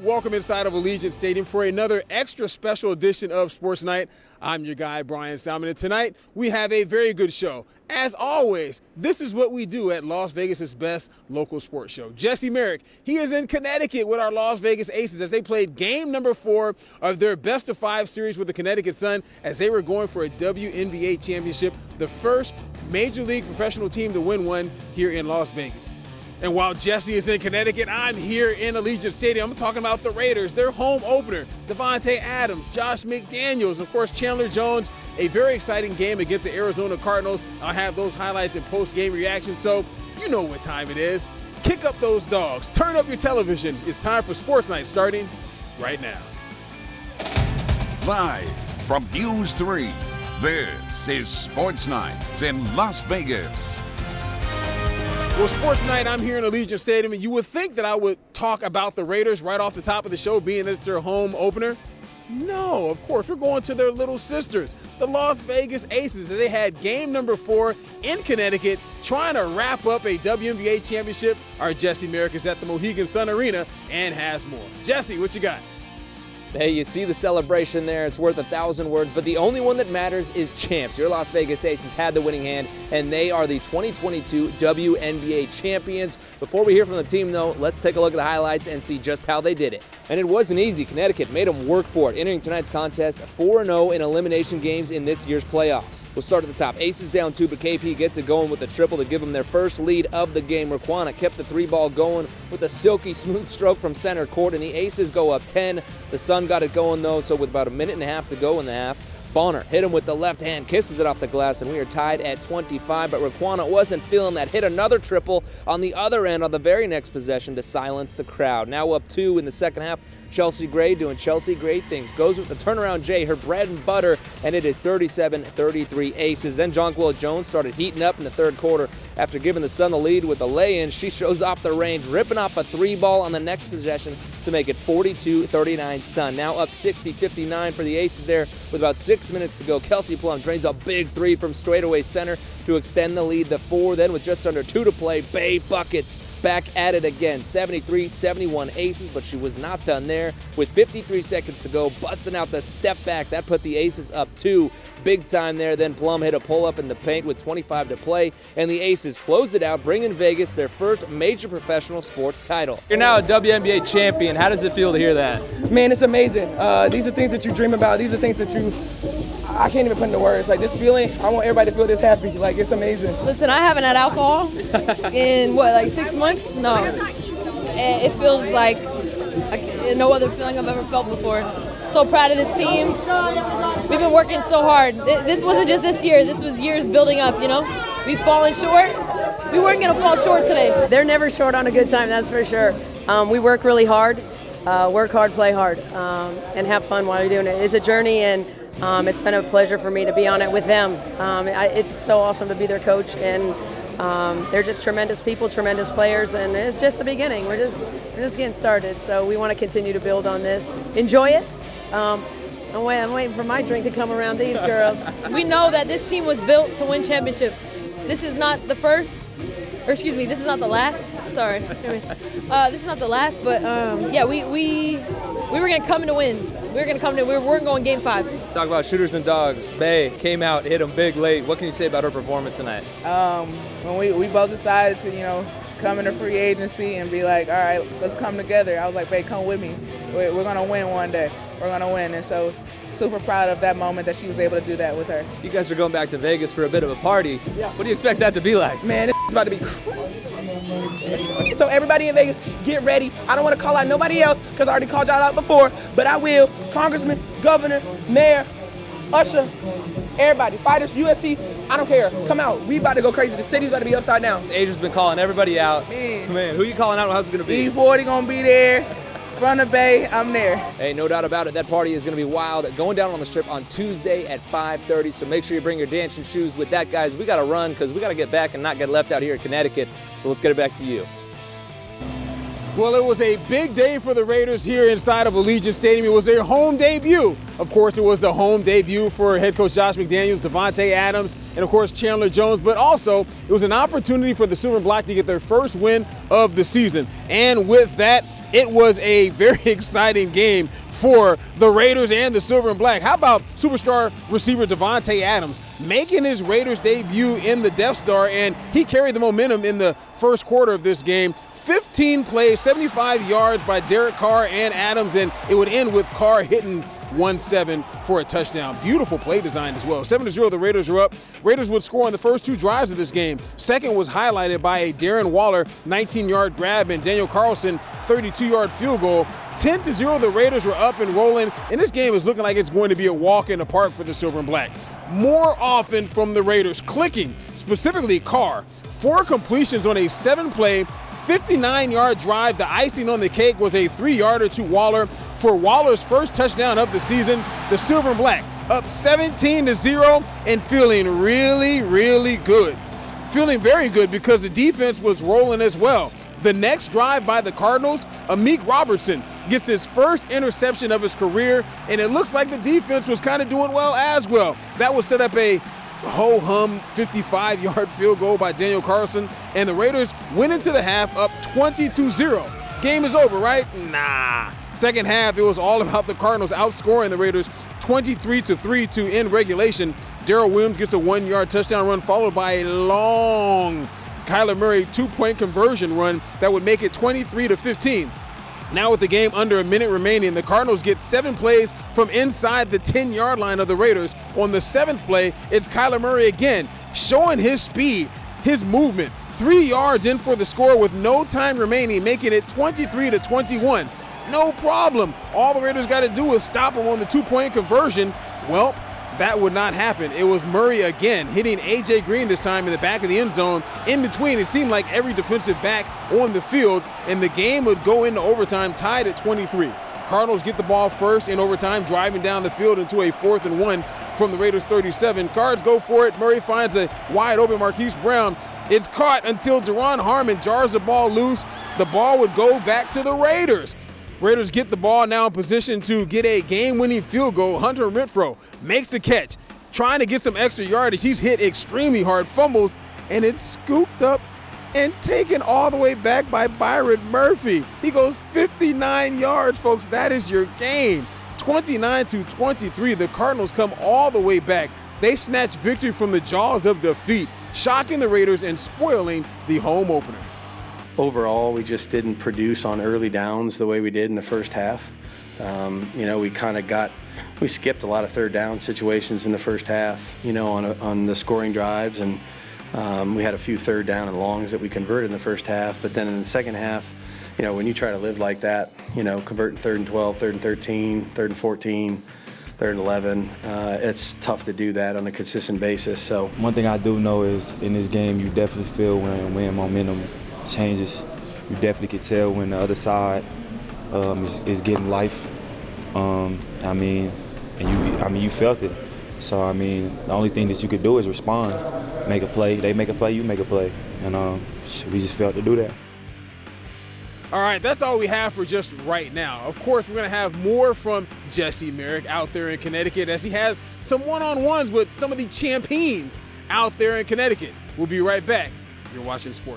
Welcome inside of Allegiant Stadium for another extra special edition of Sports Night. I'm your guy, Brian Salmon, and tonight we have a very good show. As always, this is what we do at Las Vegas's best local sports show. Jesse Merrick, he is in Connecticut with our Las Vegas Aces as they played game number 4 of their best-of-5 series with the Connecticut Sun as they were going for a Wnba championship, the first Major League professional team to win one here in Las Vegas. And while Jesse is in Connecticut, I'm here in Allegiant Stadium. I'm talking about the Raiders, their home opener. Devontae Adams, Josh McDaniels, of course, Chandler Jones. A very exciting game against the Arizona Cardinals. I'll have those highlights and post-game reactions, so you know what time it is. Kick up those dogs. Turn up your television. It's time for Sports Night starting right now. Live from News 3, this is Sports Night in Las Vegas. Well, Sports Night, I'm here in Allegiant Stadium, and you would think that I would talk about the Raiders right off the top of the show, being that it's their home opener. No, of course, we're going to their little sisters, the Las Vegas Aces. They had game number 4 in Connecticut, trying to wrap up a WNBA championship. Our Jesse Merrick is at the Mohegan Sun Arena and has more. Jesse, what you got? Hey, you see the celebration there. It's worth 1,000 words, but the only one that matters is champs. Your Las Vegas Aces had the winning hand, and they are the 2022 WNBA champions. Before we hear from the team, though, let's take a look at the highlights and see just how they did it. And it wasn't easy. Connecticut made them work for it, entering tonight's contest 4-0 in elimination games in this year's playoffs. We'll start at the top. Aces down 2, but KP gets it going with a triple to give them their first lead of the game. Raquana kept the 3-ball going with a silky smooth stroke from center court, and the Aces go up 10. The Sun got it going, though, so with about a minute and a half to go in the half, Bonner hit him with the left hand, kisses it off the glass, and we are tied at 25, but Raquana wasn't feeling that. Hit another triple on the other end on the very next possession to silence the crowd. Now up 2 in the second half. Chelsea Gray doing Chelsea Gray things. Goes with the turnaround J, her bread and butter, and it is 37-33 Aces. Then Jonquil Jones started heating up in the third quarter. After giving the Sun the lead with the lay-in, she shows off the range, ripping off a 3-ball on the next possession to make it 42-39 Sun. Now up 60-59 for the Aces there with about 6 minutes to go. Kelsey Plum drains a big 3 from straightaway center to extend the lead to 4. Then with just under 2 to play, Bay buckets. Back at it again, 73-71 Aces, but she was not done there. With 53 seconds to go, busting out the step back. That put the Aces up 2. Big time there. Then Plum hit a pull-up in the paint with 25 to play, and the Aces close it out, bringing Vegas their first major professional sports title. You're now a WNBA champion. How does it feel to hear that? Man, it's amazing. These are things that you dream about. These are things that I can't even put into words. Like this feeling, I want everybody to feel this happy. Like it's amazing. Listen, I haven't had alcohol in like 6 months? No. It feels like no other feeling I've ever felt before. So proud of this team. We've been working so hard. This wasn't just this year. This was years building up, you know? We've fallen short. We weren't going to fall short today. They're never short on a good time, that's for sure. We work really hard. Work hard, play hard, and have fun while you're doing it. It's a journey, and it's been a pleasure for me to be on it with them. It's so awesome to be their coach, and they're just tremendous people, tremendous players, and it's just the beginning. We're just getting started, so we want to continue to build on this. Enjoy it. I'm waiting for my drink to come around these girls. We know that this team was built to win championships. This is not the first, or excuse me, this is not the last. Sorry. This is not the last, but yeah, we were going to come in to win. We weren't going game 5. Talk about shooters and dogs. Bay came out, hit him big late. What can you say about her performance tonight? When we both decided to, come into free agency and be like, all right, let's come together. I was like, babe, come with me. We're going to win one day. We're going to win. And so super proud of that moment that she was able to do that with her. You guys are going back to Vegas for a bit of a party. Yeah. What do you expect that to be like? Man, it's about to be crazy. So everybody in Vegas, get ready. I don't want to call out nobody else because I already called y'all out before, but I will. Congressman, governor, mayor, usher, everybody, fighters, UFC, I don't care. Come out. We about to go crazy. The city's about to be upside down. Adrian's been calling everybody out. Man, who you calling out? How's it going to be? E40 going to be there. Front of Bay, I'm there. Hey, no doubt about it. That party is going to be wild. Going down on the Strip on Tuesday at 5:30, so make sure you bring your dancing shoes with that, guys. We got to run because we got to get back and not get left out here in Connecticut, so let's get it back to you. Well, it was a big day for the Raiders here inside of Allegiant Stadium. It was their home debut. Of course, it was the home debut for head coach Josh McDaniels, Devontae Adams, and of course Chandler Jones, but also it was an opportunity for the Silver and Black to get their first win of the season. And with that, It was a very exciting game for the Raiders and the Silver and Black. How about superstar receiver Devontae Adams making his Raiders debut in the Death Star, and he carried the momentum in the first quarter of this game. 15 plays, 75 yards by Derek Carr and Adams, and it would end with Carr hitting 1-7 for a touchdown. Beautiful play design as well. 7-0, the Raiders are up. Raiders would score on the first 2 drives of this game. Second was highlighted by a Darren Waller 19-yard grab and Daniel Carlson 32-yard field goal. 10-0, the Raiders were up and rolling, and this game is looking like it's going to be a walk in the park for the Silver and Black. More often from the Raiders, clicking, specifically Carr. 4 completions on a 7-play, 59-yard drive. The icing on the cake was a 3-yarder to Waller for Waller's first touchdown of the season. The Silver and Black up 17-0 and feeling really, really good. Feeling very good because the defense was rolling as well. The next drive by the Cardinals, Amik Robertson gets his first interception of his career, and it looks like the defense was kind of doing well as well. That would set up a ho-hum 55-yard field goal by Daniel Carlson, and the Raiders went into the half up 22-0. Game is over, right? Nah. Second half, it was all about the Cardinals outscoring the Raiders 23-3 to end regulation. Darrell Williams gets a 1-yard touchdown run followed by a long Kyler Murray 2-point conversion run that would make it 23-15. Now with the game under a minute remaining, the Cardinals get 7 plays from inside the 10-yard line of the Raiders. On the 7th play, it's Kyler Murray again, showing his speed, his movement. 3 yards in for the score with no time remaining, making it 23-21. No problem. All the Raiders got to do is stop him on the 2-point conversion. Well, that would not happen. It was Murray again, hitting A.J. Green this time in the back of the end zone. In between, it seemed like every defensive back on the field, and the game would go into overtime tied at 23. Cardinals get the ball first in overtime, driving down the field into a 4th and 1 from the Raiders' 37. Cards go for it. Murray finds a wide open Marquise Brown. It's caught until Deron Harmon jars the ball loose. The ball would go back to the Raiders. Raiders get the ball now in position to get a game-winning field goal. Hunter Renfrow makes the catch, trying to get some extra yardage. He's hit extremely hard, fumbles, and it's scooped up and taken all the way back by Byron Murphy. He goes 59 yards, folks. That is your game. 29-23. The Cardinals come all the way back. They snatch victory from the jaws of defeat, shocking the Raiders and spoiling the home opener. Overall, we just didn't produce on early downs the way we did in the first half. We skipped a lot of third down situations in the first half, on the scoring drives, and we had a few third down and longs that we converted in the first half. But then in the second half, when you try to live like that, converting 3rd and 12, 3rd and 13, 3rd and 14, 3rd and 11, it's tough to do that on a consistent basis. So one thing I do know is in this game, you definitely feel when momentum changes. You definitely can tell when the other side is getting life. You felt it. So the only thing that you could do is respond, make a play. They make a play, you make a play, and we just failed to do that. All right, that's all we have for just right now. Of course, we're going to have more from Jesse Merrick out there in Connecticut as he has some one-on-ones with some of the champions out there in Connecticut. We'll be right back. You're watching Sports.